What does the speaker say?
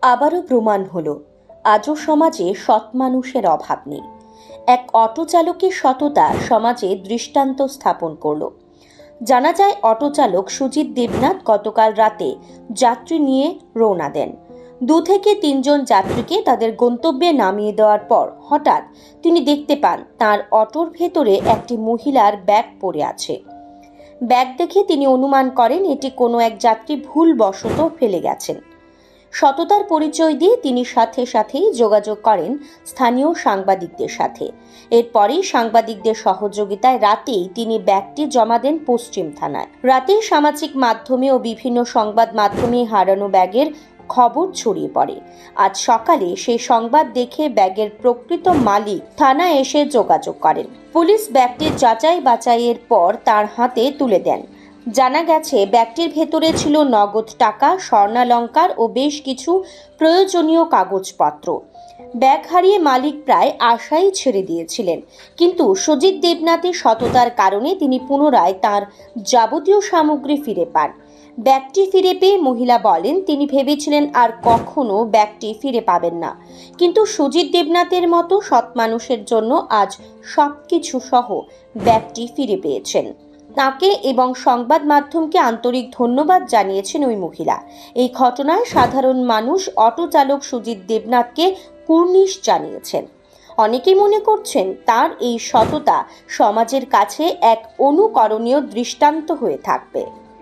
আবারও প্রমাণ হলো আজও সমাজে সৎ মানুষের অভাব নেই। এক অটো চালকের সততা সমাজে দৃষ্টান্ত স্থাপন করল। জানা যায়, অটো চালক সুজিত দেবনাথ গতকাল রাতে যাত্রী নিয়ে রওনা দেন। 2 থেকে 3 জন যাত্রীকে তাদের গন্তব্যে নামিয়ে দেওয়ার পর হঠাৎ তিনি দেখতে পান তার অটোর ভেতরে একটি মহিলার ব্যাগ পড়ে আছে। ব্যাগ দেখে তিনি অনুমান করেন এটি কোনো এক যাত্রী ভুলবশত ফেলে গেছেন। সততার পরিচয় দিয়ে তিনি সাথেই যোগাযোগ করেন স্থানীয় সাংবাদিকদের সাথে। এরপরেই সাংবাদিকদের সহযোগিতায় রাতেই তিনি ব্যাগটি জমা দেন পশ্চিম থানায়। রাতে সামাজিক মাধ্যমে ও বিভিন্ন সংবাদ মাধ্যমে হারানো ব্যাগের খবর ছড়িয়ে পড়ে। আজ সকালে সেই সংবাদ দেখে ব্যাগের প্রকৃত মালিক থানায় এসে যোগাযোগ করেন। পুলিশ ব্যাগটি যাচাই বাছাইয়ের পর তার হাতে তুলে দেন। জানা গেছে, ব্যাগটির ভেতরে ছিল নগদ টাকা, স্বর্ণালংকার ও বেশ কিছু প্রয়োজনীয় কাগজপত্র। ব্যাগ হারিয়ে মালিক প্রায় আশাই ছেড়ে দিয়েছিলেন, কিন্তু সুজিত দেবনাথের সততার কারণে তিনি পুনরায় তার যাবতীয় সামগ্রী ফিরে পান। ব্যাগটি ফিরে পেয়ে মহিলা বলেন, তিনি ভেবেছিলেন আর কখনো ব্যাগটি ফিরে পাবেন না, কিন্তু সুজিত দেবনাথের মতো সৎ মানুষের জন্য আজ সবকিছু সহ ব্যাগটি ফিরে পেয়েছেন। তাকে এবং সংবাদ মাধ্যমকে আন্তরিক ধন্যবাদ জানিয়েছেন ওই মহিলা। এই ঘটনায় সাধারণ মানুষ অটো চালক সুজিত দেবনাথকে কুর্নিশ জানিয়েছেন। অনেকেই মনে করছেন তার এই সততা সমাজের কাছে এক অনুকরণীয় দৃষ্টান্ত হয়ে থাকবে।